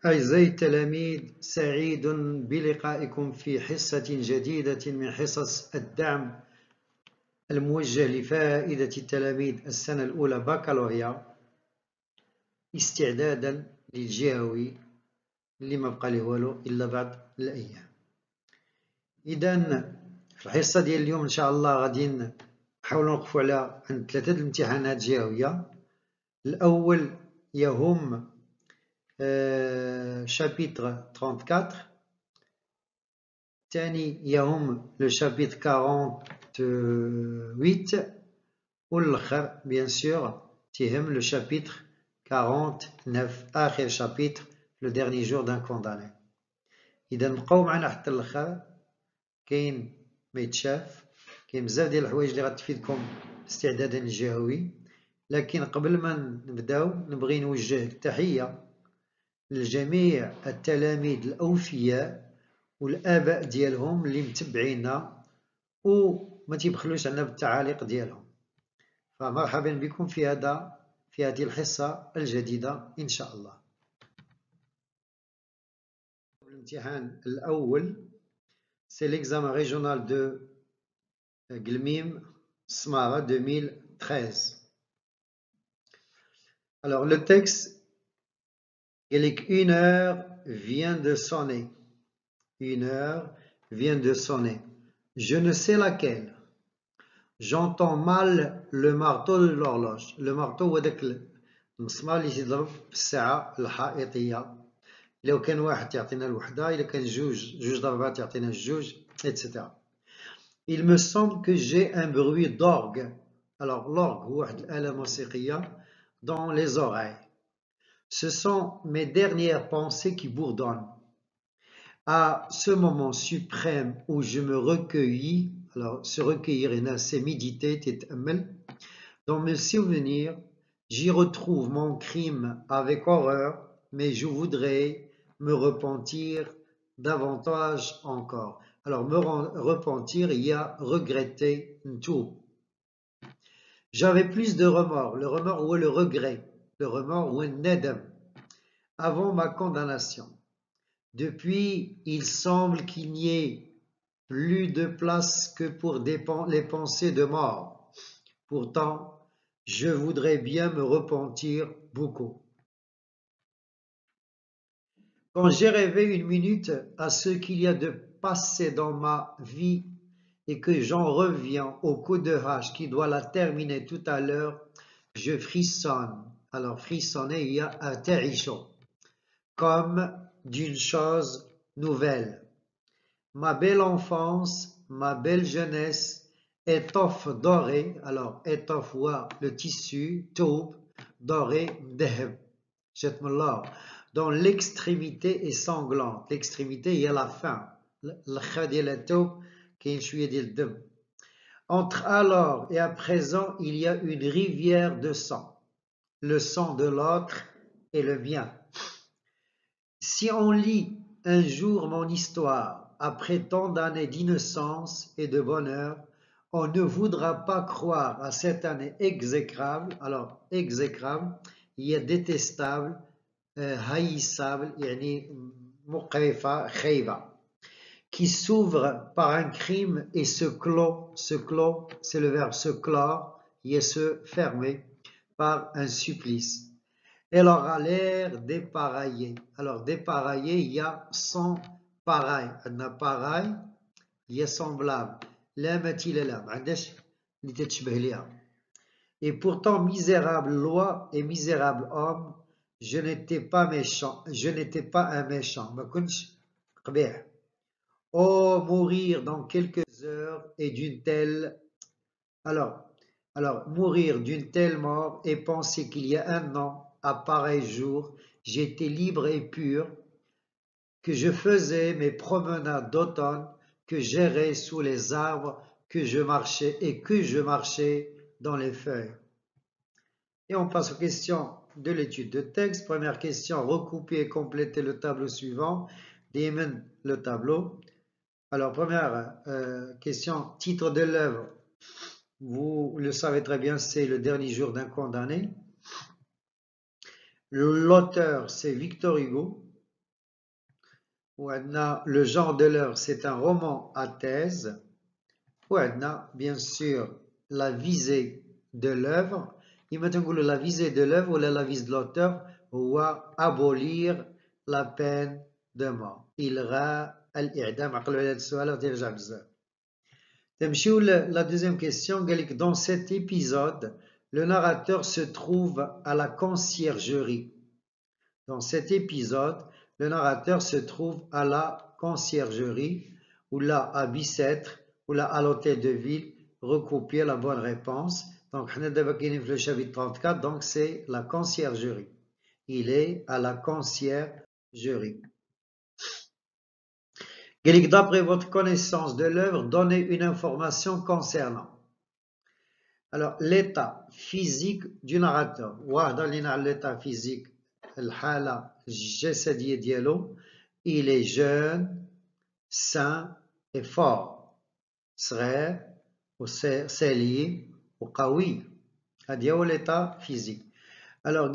أعزائي التلاميذ، سعيد بلقائكم في حصة جديدة من حصص الدعم الموجه لفائدة التلاميذ السنة الأولى بكالوريا استعدادا للجهوي اللي ما بقى له والو إلا بعد الأيام. إذا في الحصة ديال اليوم إن شاء الله غادي نحاولوا نوقفوا على عند 3 الامتحانات جهوية. الأول يهم chapitre 34. الثاني يهم لو شابيتر 48 والاخر بيان سور تيهم لو شابيتر 49 اخر شابيتر لو ديرني جور دان كونداني. اذا بقاو معنا حتى الاخر، كاين ما يتشاف، كاين بزاف ديال الحوايج اللي غتفيدكم استعدادا للجهوي. لكن قبل ما نبداو نبغي نوجه التحيه لجميع التلاميذ الاوفياء والآباء ديالهم اللي متبعينا وما تيبخلوش عنا بالتعاليق ديالهم. فمرحبا بكم في هذه الحصة الجديدة إن شاء الله. الامتحان الأول c'est l'examen régional de Glmim Smara 2013. Alors le texte, il est une heure vient de sonner. Une heure vient de sonner. Je ne sais laquelle. J'entends mal le marteau de l'horloge. Le marteau هو داك المسمار اللي تيضرب في الساعة الحائطية. إلا كان واحد يعطينا الوحدة، إلا كان جوج ضربات يعطينا الجوج، etc. Il me semble que j'ai un bruit d'orgue. Alors l'orgue هو واحد الآلة موسيقية dans les oreilles. Ce sont mes dernières pensées qui bourdonnent. À ce moment suprême où je me recueillis, alors se recueillir, c'est méditer, t'ammel. Dans mes souvenirs, j'y retrouve mon crime avec horreur, mais je voudrais me repentir davantage encore. Alors me repentir, il y a regretter tout. J'avais plus de remords, le remords ou le regret, le remords ou un nedem, avant ma condamnation. Depuis, il semble qu'il n'y ait plus de place que pour les pensées de mort. Pourtant, je voudrais bien me repentir beaucoup. Quand j'ai rêvé une minute à ce qu'il y a de passé dans ma vie et que j'en reviens au coup de hache qui doit la terminer tout à l'heure, je frissonne. Alors frissonner, il y a un terrichon, comme d'une chose nouvelle. Ma belle enfance, ma belle jeunesse, étoffe dorée, alors étoffe le tissu, taube, doré, deheb, jetmallah, dans l'extrémité est sanglante. L'extrémité, il y a la fin. Entre alors et à présent, il y a une rivière de sang, le sang de l'autre et le mien. Si on lit un jour mon histoire, après tant d'années d'innocence et de bonheur, on ne voudra pas croire à cette année exécrable. Alors, exécrable, il y a détestable, haïssable, qui s'ouvre par un crime et se clôt, c'est le verbe se clore, il est se fermer par un supplice. Elle aura l'air dépareillée. Alors, dépareillé, il y a sans pareil. On a pareil, il y a semblable. La matil là, et pourtant, misérable loi et misérable homme, je n'étais pas méchant, je n'étais pas un méchant. Oh, mourir dans quelques heures et d'une telle... Alors, mourir d'une telle mort et penser qu'il y a un an, à pareil jour, j'étais libre et pur, que je faisais mes promenades d'automne, que j'errais sous les arbres, que je marchais dans les feuilles. Et on passe aux questions de l'étude de texte. Première question, recouper et compléter le tableau suivant. Démène le tableau. Alors, première question, titre de l'œuvre. Vous le savez très bien, c'est Le dernier jour d'un condamné. L'auteur, c'est Victor Hugo. Le genre de l'œuvre, c'est un roman à thèse. Bien sûr, la visée de l'œuvre. La visée de l'œuvre ou la visée de l'auteur ou abolir la peine de mort. إلغاء الإعدام. عقلوا على هذا السؤال وترجع بزاف. تمشيو la deuxième question. Dans cet épisode, le narrateur se trouve à la conciergerie. Dans cet épisode, le narrateur se trouve à la conciergerie ou là à Bicêtre ou là à l'hôtel de ville. Recopier la bonne réponse. Donc, on est dans le chapitre 34, donc c'est la conciergerie. Il est à la conciergerie. D'après votre connaissance de l'œuvre, donnez une information concernant. Alors, l'état physique du narrateur. L'état physique, الحالة الجسدية ديالو, il est jeune, sain et fort. صغير وسليم وقوي. هذا هو l'état physique. Alors,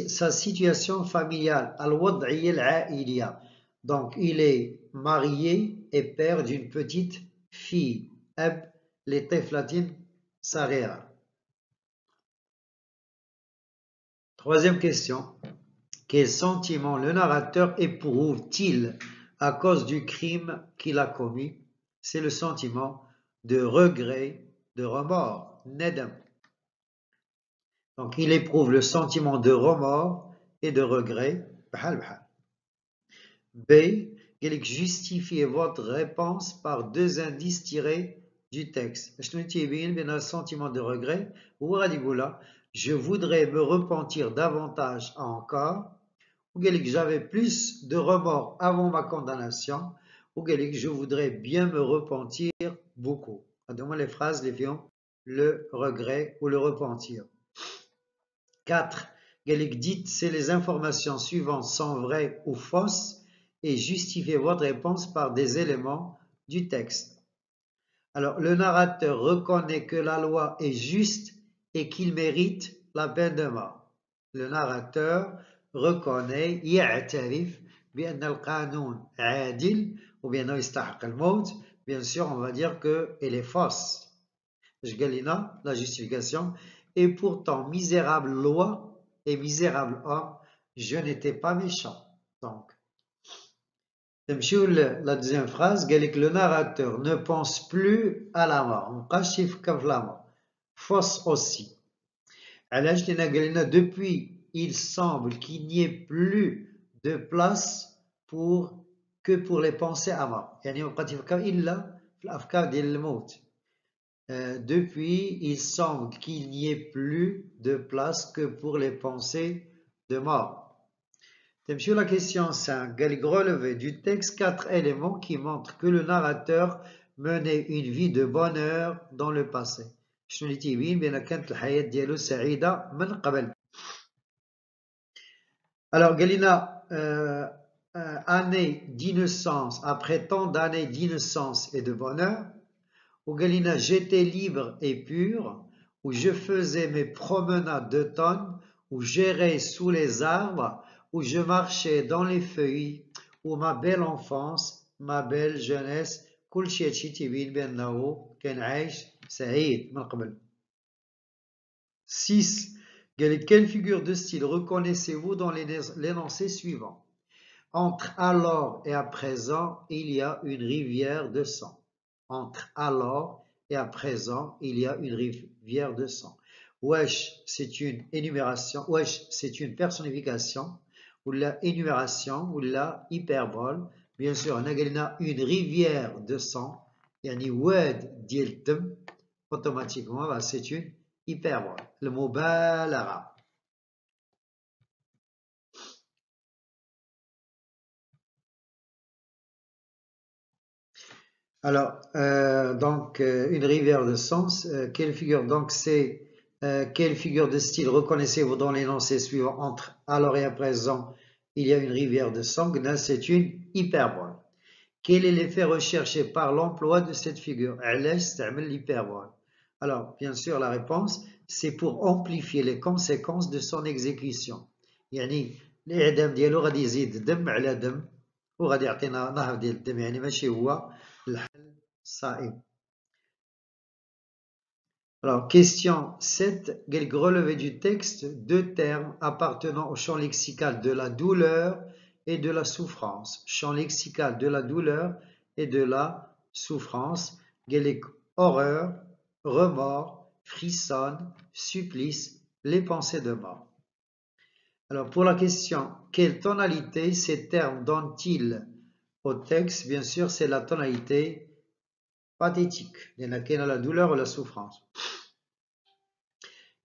sa situation familiale, الوضعية العائلية. Donc, il est marié et père d'une petite fille. أب لطفلة صغيرة. Troisième question. Quel sentiment le narrateur éprouve-t-il à cause du crime qu'il a commis? C'est le sentiment de regret, de remords. Nedam. Donc, il éprouve le sentiment de remords et de regret. B. Justifiez votre réponse par deux indices tirés du texte. Le sentiment de regret. Je voudrais me repentir davantage encore. Ou j'avais plus de remords avant ma condamnation. Ou je voudrais bien me repentir beaucoup. Donc, les phrases, les vions, le regret ou le repentir. 4. Dites si les informations suivantes sont vraies ou fausses et justifiez votre réponse par des éléments du texte. Alors, le narrateur reconnaît que la loi est juste et qu'il mérite la peine de mort. Le narrateur reconnaît, يعترف بأن القانون عادل وبأنه يستحق الموت. Bien sûr, on va dire qu'elle est fausse. La justification. Et pourtant, misérable loi et misérable homme, je n'étais pas méchant. Donc, la deuxième phrase, le narrateur ne pense plus à la mort. Fausse aussi. Depuis, il semble qu'il n'y ait plus de place que pour les pensées à mort. Depuis, il semble qu'il n'y ait plus de place que pour les pensées de mort. La question 5. Relevé du texte 4 éléments qui montrent que le narrateur menait une vie de bonheur dans le passé. Alors, année d'innocence, après tant d'années d'innocence et de bonheur, où j'étais libre et pur, où je faisais mes promenades d'automne, où j'errais sous les arbres, où je marchais dans les feuilles, où ma belle enfance, ma belle jeunesse, كل شيء هادشي تيبين بأنه كان عايش سعيد من قبل. 6. Quelle figure de style reconnaissez-vous dans l'énoncé suivant? Entre alors et à présent, il y a une rivière de sang. Entre alors et à présent, il y a une rivière de sang. Wesh, c'est une énumération. Wesh, c'est une personnification. Ou la énumération, ou la hyperbole. Bien sûr, on a une rivière de sang. Yani wad dieltem. Automatiquement, c'est une hyperbole. Le mot balara. Alors, une rivière de sens, quelle figure? Donc, c'est quelle figure de style reconnaissez-vous dans l'énoncé suivant? Entre alors et à présent, il y a une rivière de sang. C'est une hyperbole. Quel est l'effet recherché par l'emploi de cette figure? L'hyperbole. Alors, bien sûr, la réponse, c'est pour amplifier les conséquences de son exécution. يعني الإعدام ديالو غادي يزيد دم على دم وغادي يعطينا نهر ديال الدم، يعني ماشي هو الحل الصائب. Alors, question 7, relevé du texte deux termes appartenant au champ lexical de la douleur et de la souffrance. Champ lexical de la douleur et de la souffrance. Horreur, remords, frissonne, supplice, les pensées de mort. Alors, pour la question, quelle tonalité ces termes donnent-ils au texte? Bien sûr, c'est la tonalité pathétique. Il y en a qui ont la douleur ou la souffrance.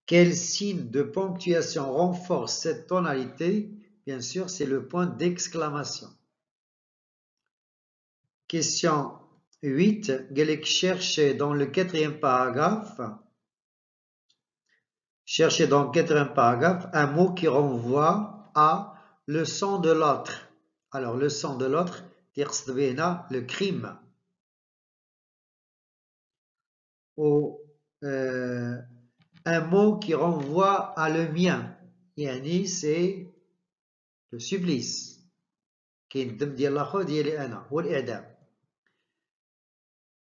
Quel signe de ponctuation renforce cette tonalité? Bien sûr, c'est le point d'exclamation. Question 8. Galek cherchez dans le quatrième paragraphe. Cherchez dans le quatrième paragraphe un mot qui renvoie à le sang de l'autre. Alors, le sang de l'autre, le crime. Ou un mot qui renvoie à le mien. Yani, c'est le supplice. كاين الدم ديال الاخر ديالي انا هو الاعدام.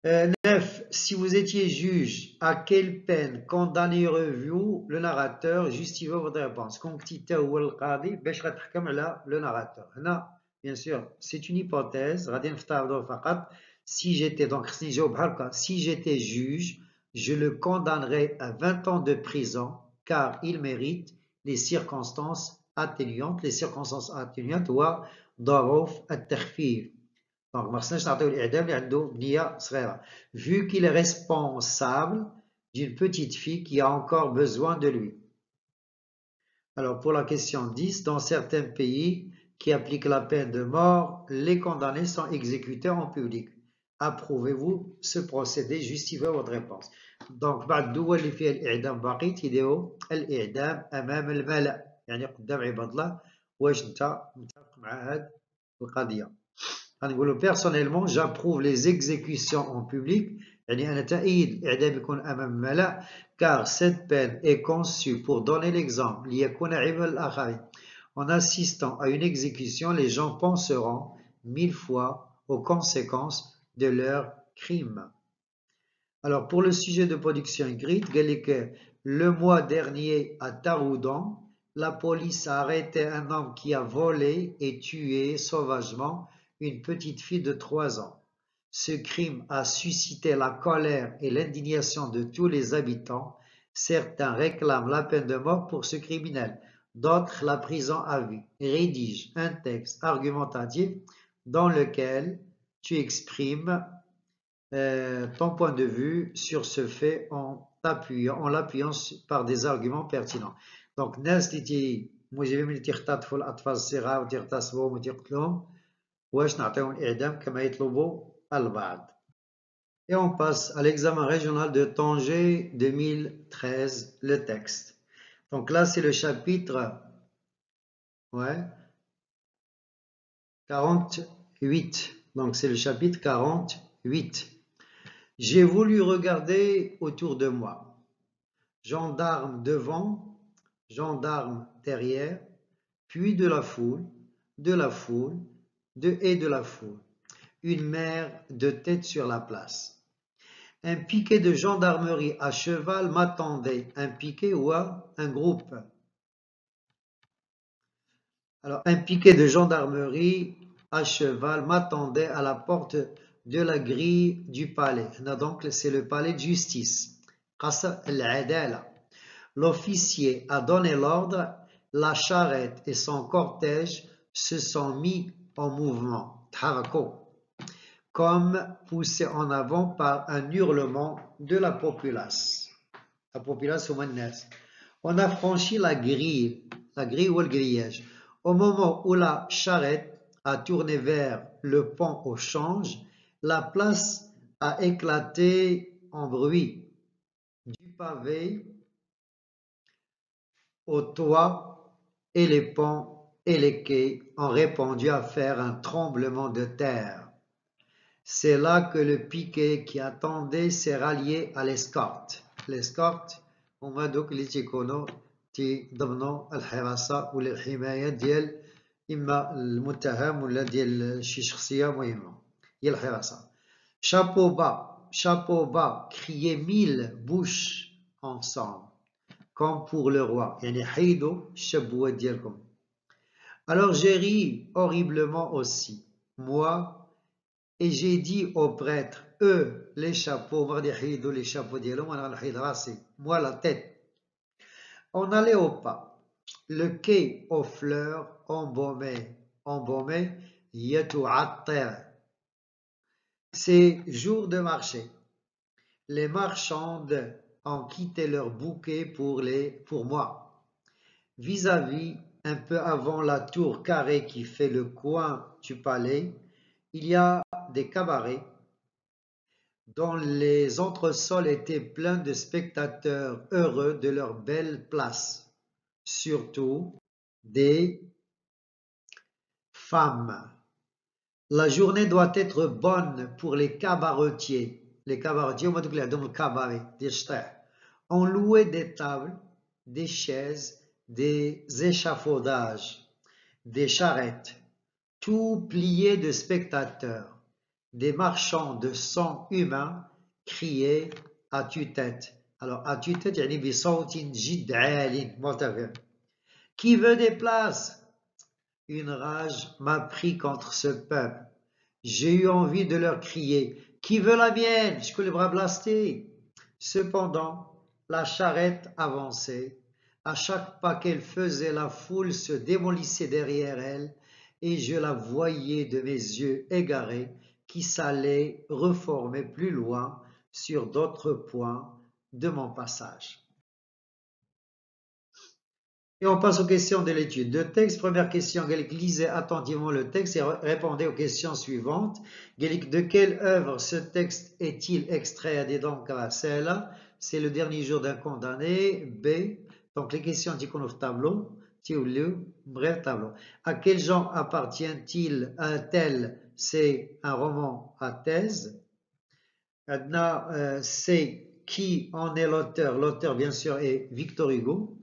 9. Si vous étiez juge, à quelle peine condamnerez-vous le narrateur? Justifiez votre réponse. كون كنتي تا هو القاضي باش غتحكم على le narrateur. هنا bien sûr c'est une hypothèse غادي نفترضوا فقط si j'étais donc خصني نجاوب بحال هكا si j'étais juge je le condamnerais à 20 ans de prison car il mérite les circonstances atténuantes. Les circonstances atténuantes هو ظروف التخفيف. Donc, ما خصناش نعطيو الإعدام اللي عنده بنية صغيرة. Vu qu'il est responsable d'une petite fille qui a encore besoin de lui. Alors, pour la question 10, dans certains pays qui appliquent la peine de mort, les condamnés sont exécutés en public. Approuvez-vous ce procédé? Justifiez votre réponse. Donc, بعض الدول اللي فيها الإعدام باقي تيديروا الإعدام أمام الملأ، يعني قدام عباد الله. واش أنت متفق مع هذه القضية؟ Personnellement, j'approuve les exécutions en public, car cette peine est conçue pour donner l'exemple. En assistant à une exécution, les gens penseront 1000 fois aux conséquences de leurs crimes. Alors, pour le sujet de production écrite, le mois dernier à Taroudan, la police a arrêté un homme qui a volé et tué sauvagement une petite fille de 3 ans. Ce crime a suscité la colère et l'indignation de tous les habitants. Certains réclament la peine de mort pour ce criminel, d'autres la prison à vie. Rédige un texte argumentatif dans lequel tu exprimes ton point de vue sur ce fait en l'appuyant par des arguments pertinents. Donc, الناس اللي المجرمين اللي تيختطفوا الأطفال الصغار وتغتصبوهم وتقتلوهم واش نعطيهم الإعدام كما يطلب البعض. Et on passe à l'examen régional de Tanger 2013, le texte. Donc là, c'est le chapitre 48. Donc c'est le chapitre 48. J'ai voulu regarder autour de moi. Gendarme devant, gendarme derrière, puis de la foule, et de la foule. Une mer de tête sur la place. Un piquet de gendarmerie à cheval m'attendait. Un piquet ou un groupe? Alors, un piquet de gendarmerie à cheval m'attendait à la porte de la grille du palais. Donc, c'est le palais de justice. L'officier a donné l'ordre. La charrette et son cortège se sont mis en mouvement. Comme poussé en avant par un hurlement de la populace. La populace au Mannes. On a franchi la grille ou le grillage. Au moment où la charrette a tourné vers le pont au change, la place a éclaté en bruit. Du pavé au toit et les ponts et les quais ont répondu à faire un tremblement de terre. C'est là que le piquet qui attendait s'est rallié à l'escorte. L'escorte, هما دوك اللي تيكونوا تيضمنوا الحراسة ولا الحماية ديال إما المتهم ولا ديال شي شخصية مهمة هي الحراسة. Chapeau bas, criez 1000 bouches ensemble, comme pour le roi. يعني حيدوا الشبوة ديالكم. Alors j'ai ri horriblement aussi, moi, et j'ai dit aux prêtres, eux, les chapeaux, les chapeaux moi la tête. On allait au pas, le quai aux fleurs embaumé, c'est jour de marché. Les marchandes ont quitté leur bouquet pour moi. Vis-à-vis, un peu avant la tour carrée qui fait le coin du palais, il y a des cabarets dont les entresols étaient pleins de spectateurs heureux de leur belle place, surtout des femmes. La journée doit être bonne pour les cabaretiers. Les cabaretiers, ont loué des tables, des chaises, des échafaudages, des charrettes, tout plié de spectateurs. Des marchands de sang humain criaient à tue-tête. Alors, à tue-tête, يعني بصوت جد عال مرتفع. Qui veut des places? Une rage m'a pris contre ce peuple. J'ai eu envie de leur crier, qui veut la mienne? Je peux les bras blastés. Cependant, la charrette avançait. À chaque pas qu'elle faisait, la foule se démolissait derrière elle, et je la voyais de mes yeux égarés qui s'allait reformer plus loin sur d'autres points de mon passage. Et on passe aux questions de l'étude de texte. Première question, lisez attentivement le texte et répondez aux questions suivantes. De quelle œuvre ce texte est-il extrait? C'est le dernier jour d'un condamné. B. Donc les questions qui sont au tableau. Bref tableau. À quel genre appartient-il un tel? C'est un roman à thèse. C'est qui en est l'auteur? L'auteur bien sûr est Victor Hugo.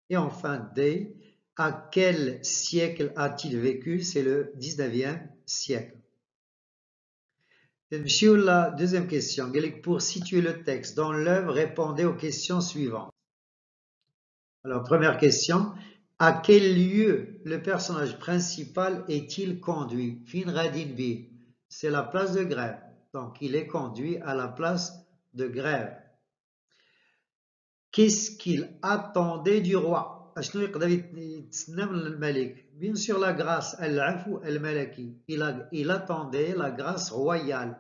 Et enfin, D, à quel siècle a-t-il vécu? C'est le 19e siècle. La deuxième question. Pour situer le texte dans l'œuvre, répondez aux questions suivantes. Alors, première question. À quel lieu le personnage principal est-il conduit? Fin radin bi. C'est la place de Grève. Donc, il est conduit à la place de Grève. Qu'est-ce qu'il attendait du roi? اشنو يقدر يتسنى من الملك؟ Bien sûr la grâce, العفو الملكي. Il attendait la grâce royale.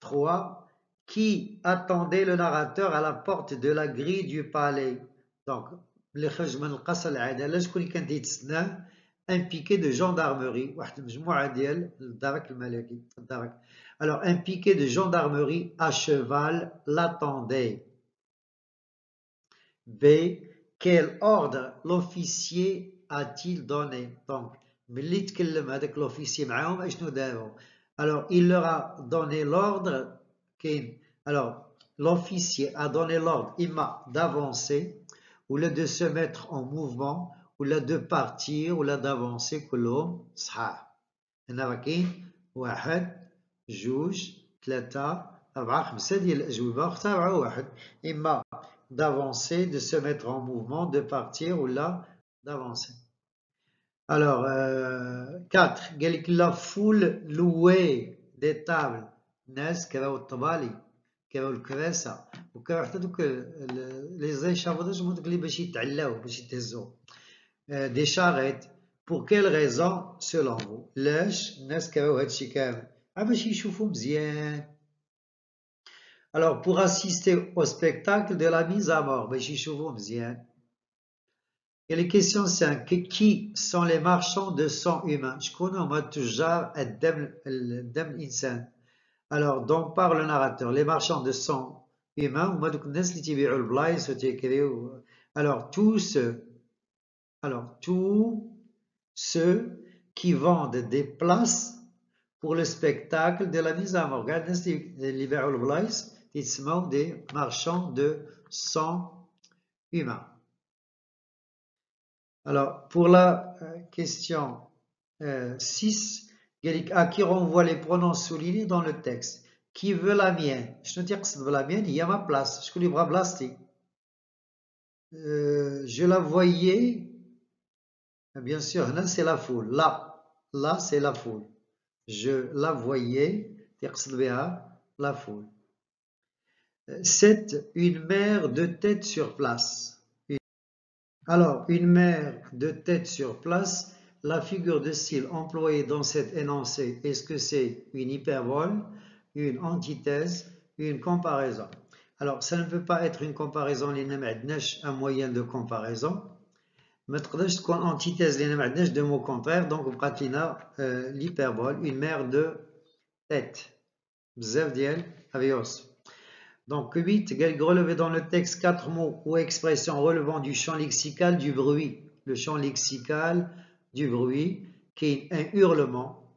3. Qui attendait le narrateur à la porte de la grille du palais? Donc, اللي خرج من القصر العدالة شكون اللي كان تيتسناه؟ un piquet de gendarmerie. واحد المجموعة ديال الدرك الملكي. Alors, un piquet de gendarmerie à cheval l'attendait. B. Quel ordre l'officier a-t-il donné? Donc, ملي تكلم هذاك l'officier معاهم اشنو داروا؟ Alors, il leur a donné l'ordre alors, l'officier a donné l'ordre إما d'avancer ou de se mettre en mouvement ou de partir ou d'avancer كلهم صحاح. هنا كاين 1 2 3 4 5 ديال الأجوبة اختاروا واحد إما d'avancer, de se mettre en mouvement, de partir ou là d'avancer. Alors, 4. La foule louait des tables. Nes, كراو الطبالي كراو الكراسة وكراو حتى دوك لي زيشافوداج هما دوك اللي باش يتعلاو باش يتهزو. Des charrettes. Pour quelle raison selon vous? لاش الناس كراو هادشي كامل؟ باش يشوفوا مزيان. Alors, pour assister au spectacle de la mise à mort, et les questions 5. Qui sont les marchands de sang humain? Alors, dont parle le narrateur? Les marchands de sang humain, alors tous ceux qui vendent des places pour le spectacle de la mise à mort. Des marchands de sang humain. Alors, pour la question 6. À qui renvoie les pronoms soulignés dans le texte. Qui veut la mienne? Je ne dis que la mienne, il y a ma place. Je connais blasté. Je la voyais. Bien sûr, là c'est la foule. Là c'est la foule. Je la voyais. La foule. 7. Une mère de tête sur place. Alors, une mère de tête sur place, la figure de style employée dans cet énoncé, est-ce que c'est une hyperbole, une antithèse, une comparaison? Alors, ça ne peut pas être une comparaison, un moyen de comparaison. ما تقدرش تكون antithèse لأن ما عندناش de mots contraires, donc بقات لنا l'hyperbole, une mère de tête. بزاف ديال avios. Donc 8, relever dans le texte 4 mots ou expressions relevant du champ lexical du bruit. Le champ lexical du bruit, qui est un hurlement,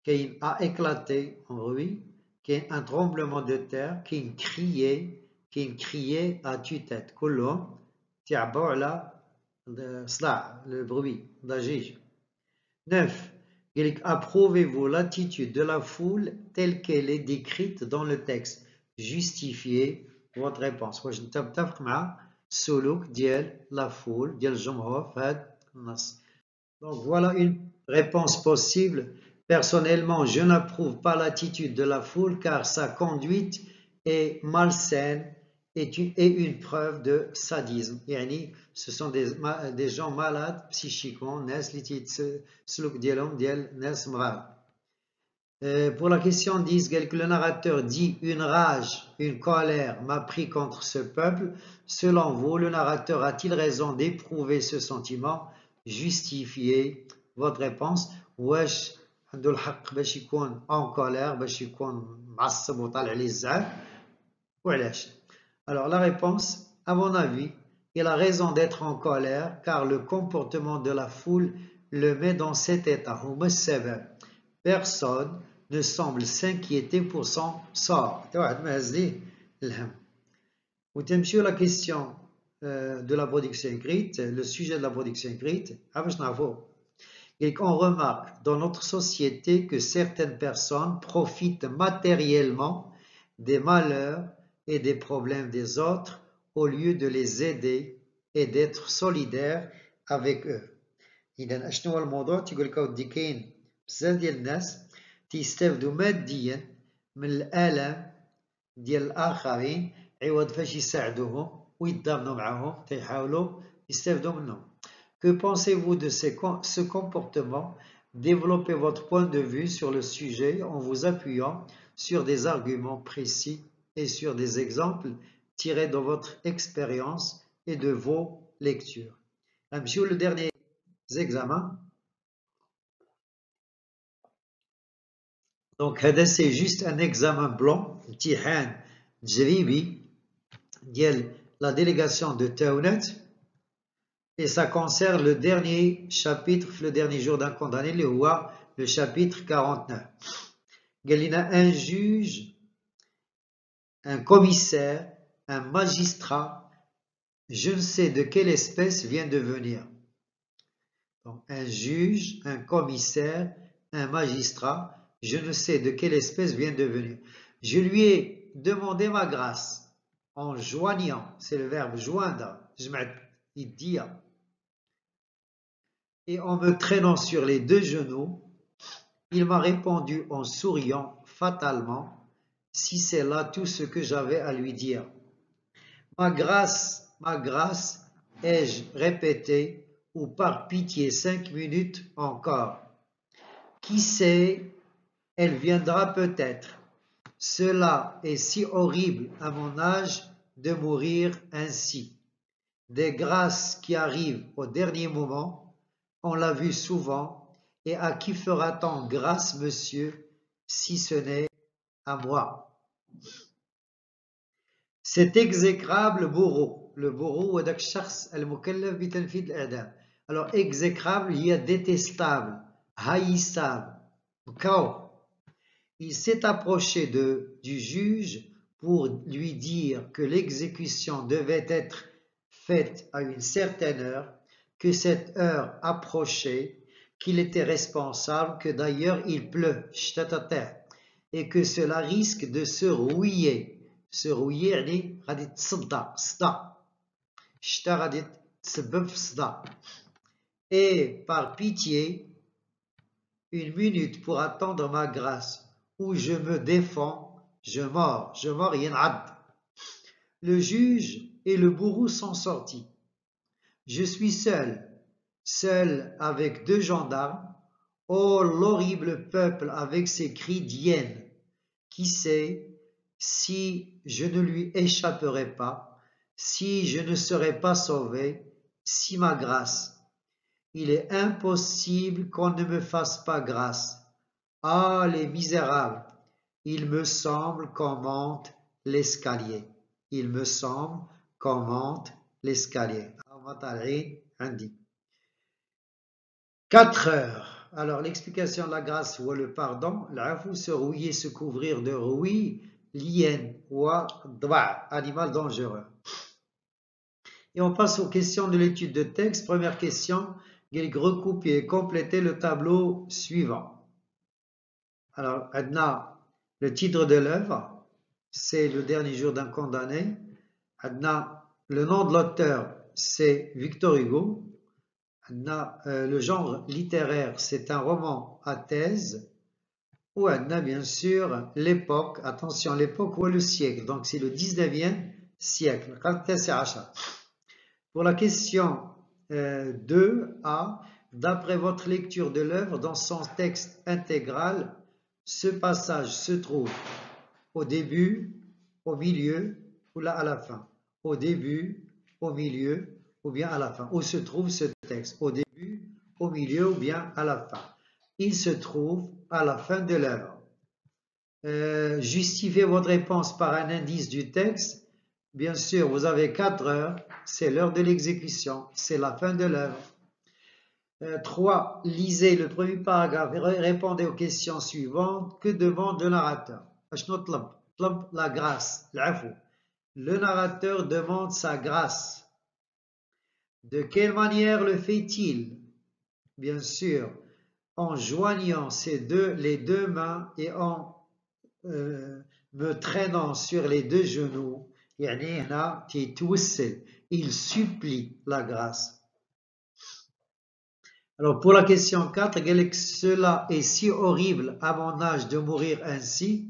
qui a éclaté en bruit, qui est un tremblement de terre, qui est crié à tue-tête. كلهم تعبوا على le bruit, ضجيج. 9. Approuvez-vous l'attitude de la foule telle qu'elle est décrite dans le texte? Justifiez votre réponse. واش انت متفق مع السلوك ديال la foule ديال الجمهور في هذا النص. Donc voilà une réponse possible. Personnellement, je n'approuve pas l'attitude de la foule car sa conduite est malsaine et une preuve de sadisme. يعني ce sont des gens malades psychiquement, ناس اللي تيتسلك ديالهم ديال ناس مغاربة. Pour la question 10, le narrateur dit une rage, une colère m'a pris contre ce peuple. Selon vous, le narrateur a-t-il raison d'éprouver ce sentiment? Justifiez votre réponse. واش عنده الحق باش يكون en colère, باش يكون معصب وطالع عليه الزعف؟ وعلاش؟ Alors la réponse, à mon avis, il a raison d'être en colère car le comportement de la foule le met dans cet état. Personne ne semble s'inquiéter pour son sort. وتمشيو la question de la production écrite, le sujet de la production écrite. Et qu'on remarque dans notre société que certaines personnes profitent matériellement des malheurs et des problèmes des autres au lieu de les aider et d'être solidaires avec eux. إذا أشنو هو الموضوع؟ تيقول لك أودي كاين بزاف ديال الناس تيستافدوا ماديا من الآلام ديال الآخرين عوض فاش يساعدوهم ويتضامنوا معهم تيحاولوا يستافدوا منهم. Que pensez-vous de ce comportement? Développez votre point de vue sur le sujet en vous appuyant sur des arguments précis et sur des exemples tirés de votre expérience et de vos lectures. نمشيو le dernier examen. Donc c'est juste un examen blanc, امتحان تجريبي ديال la délégation de Taounet. Et ça concerne le dernier chapitre, le dernier jour d'un condamné, le chapitre 49. Il y a un juge, un commissaire, un magistrat, je ne sais de quelle espèce vient de venir. Donc, un juge, un commissaire, un magistrat, je ne sais de quelle espèce vient de venir. Je lui ai demandé ma grâce en joignant, c'est le verbe joindre, et en me traînant sur les deux genoux, il m'a répondu en souriant fatalement, si c'est là tout ce que j'avais à lui dire. Ma grâce, ai-je répété, ou par pitié 5 minutes encore. Qui sait, elle viendra peut-être. Cela est si horrible à mon âge de mourir ainsi. Des grâces qui arrivent au dernier moment, on l'a vu souvent, et à qui fera-t-on grâce, monsieur, si ce n'est à moi? Cet exécrable bourreau, le bourreau هذاك الشخص المكلف بتنفيذ الإعدام. Alors exécrable, il y a détestable, haïssable. Il s'est approché du juge pour lui dire que l'exécution devait être faite à une certaine heure, que cette heure approchait, qu'il était responsable, que d'ailleurs il pleut, et que cela risque de se rouiller. Se rouiller, يعني غادي تصدى صدى. الشتا غادي تسبب في صدى. Et par pitié, une minute pour attendre ma grâce, où je me défends, je mords, ينعض. Le juge et le bourreau sont sortis. Je suis seul avec 2 gendarmes. Oh, l'horrible peuple avec ses cris d'hyène. Qui sait si je ne lui échapperai pas, si je ne serai pas sauvé, si ma grâce. Il est impossible qu'on ne me fasse pas grâce. Ah, les misérables, il me semble qu'on monte l'escalier. Il me semble qu'on monte l'escalier. 4 heures. Alors, l'explication de la grâce ou le pardon, l'afou, se rouiller, se couvrir de rouille, l'hyène ou dwa, animal dangereux. Et on passe aux questions de l'étude de texte. Première question, recouper et compléter le tableau suivant. Alors, Adna, le titre de l'œuvre, c'est Le dernier jour d'un condamné. Adna, le nom de l'auteur, c'est Victor Hugo. Adna, le genre littéraire, c'est un roman à thèse. Ou Adna, bien sûr, l'époque, attention, l'époque ou le siècle. Donc, c'est le 19e siècle. Pour la question 2a, d'après votre lecture de l'œuvre, dans son texte intégral, ce passage se trouve au début, au milieu ou là à la fin. Au début, au milieu ou bien à la fin. Où se trouve ce texte? Au début, au milieu ou bien à la fin. Il se trouve à la fin de l'œuvre. Justifiez votre réponse par un indice du texte. Bien sûr, vous avez 4 heures, c'est l'heure de l'exécution, c'est la fin de l'œuvre. 3. Lisez le premier paragraphe et répondez aux questions suivantes. Que demande le narrateur? La grâce, l'afou. Le narrateur demande sa grâce. De quelle manière le fait-il? Bien sûr, en joignant les deux mains et en me traînant sur les 2 genoux. Il supplie la grâce. Alors pour la question 4, cela est si horrible à mon âge de mourir ainsi.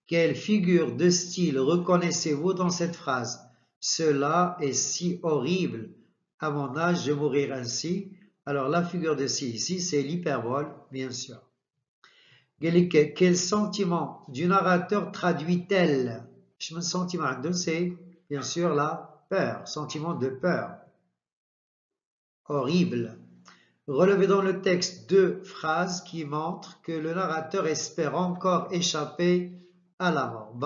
Quelle figure de style reconnaissez-vous dans cette phrase? Cela est si horrible à mon âge de mourir ainsi. Alors la figure de style ici, c'est l'hyperbole, bien sûr. Quel sentiment du narrateur traduit-elle? Le sentiment, c'est bien sûr la peur, sentiment de peur. Horrible. Relevez dans le texte 2 phrases qui montrent que le narrateur espère encore échapper à la mort.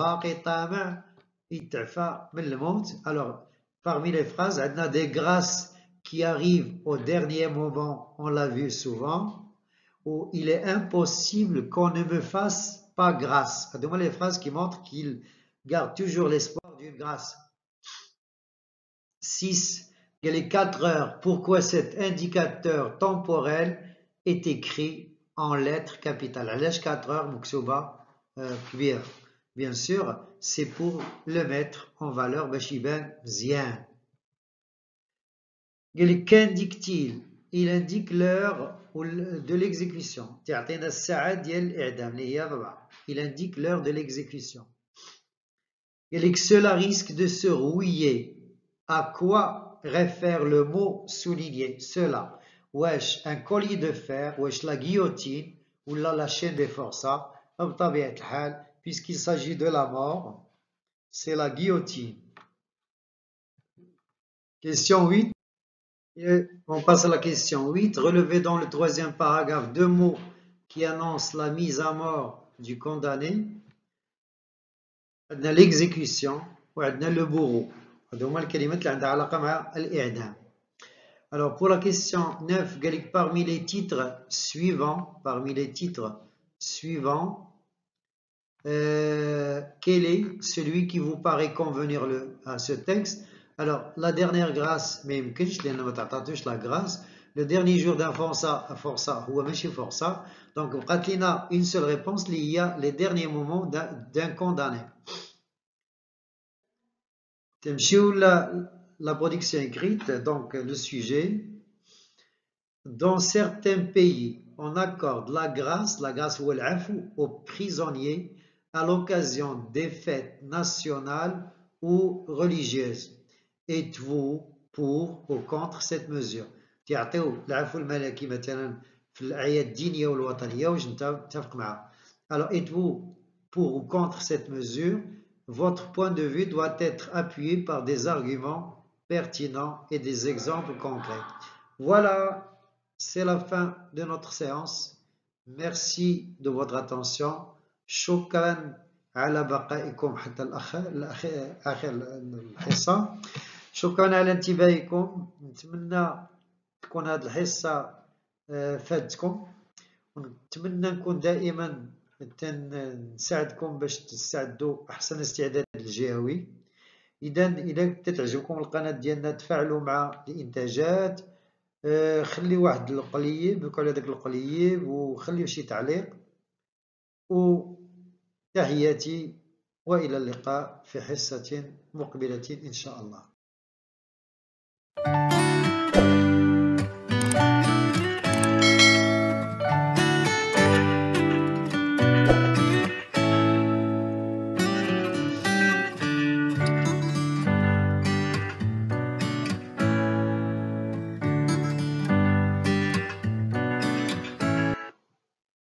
Alors, parmi les phrases, on a des grâces qui arrivent au dernier moment, on l'a vu souvent, où il est impossible qu'on ne me fasse pas grâce. Demandez les phrases qui montrent qu'il garde toujours l'espoir d'une grâce. 6. Il y a les 4 heures. Pourquoi cet indicateur temporel est écrit en lettres capitales? علاش 4 heures مكتوبة كبيرة. Bien sûr, c'est pour le mettre en valeur باش يبان مزيان. Qu'indique-t-il? Il indique l'heure de l'exécution. تعطينا الساعة ديال الإعدام اللي هي 4. Il indique l'heure de l'exécution. Cela risque de se rouiller. À quoi réfère le mot souligné? Cela. Wesh, un collier de fer, wesh la guillotine, ou la chaîne des forçats, puisqu'il s'agit de la mort, c'est la guillotine. Question 8. Et on passe à la question 8. Relevez dans le 3e paragraphe 2 mots qui annoncent la mise à mort du condamné. L'exécution ou le bourreau. Alors pour la question 9, parmi les titres suivants, quel est celui qui vous paraît convenir à ce texte? Alors, la dernière grâce, ما يمكنش لأن ما تعطاتوش la grâce. Le dernier jour d'un forçat هو ماشي forçat. Donc, بقات لنا une seule réponse اللي هي les derniers moments d'un condamné. تمشيو la production écrite, donc le sujet. Dans certains pays, on accorde la grâce ou العفو aux prisonniers à l'occasion des fêtes nationales ou religieuses. Êtes-vous pour ou contre cette mesure? تعطيو العفو الملكي مثلا في الأعياد الدينية والوطنية واش انت متفق معاه. Alors, êtes-vous pour ou contre cette mesure? Votre point de vue doit être appuyé par des arguments pertinents et des exemples concrets. Voilà, c'est la fin de notre séance. Merci de votre attention. شكرا على بقائكم حتى آخر الحصة. شكرا على انتباهكم. نتمنى تكون هذه الحصة فادتكم، ونتمنى نكون دائما نساعدكم باش تستعدوا أحسن استعداد للجهوي. إذا تعجبكم القناة ديالنا تفاعلوا مع الإنتاجات، خليوا واحد القليب، بقوا على داك القليب وخليوا شي تعليق. وتحياتي وإلى اللقاء في حصة مقبلة إن شاء الله.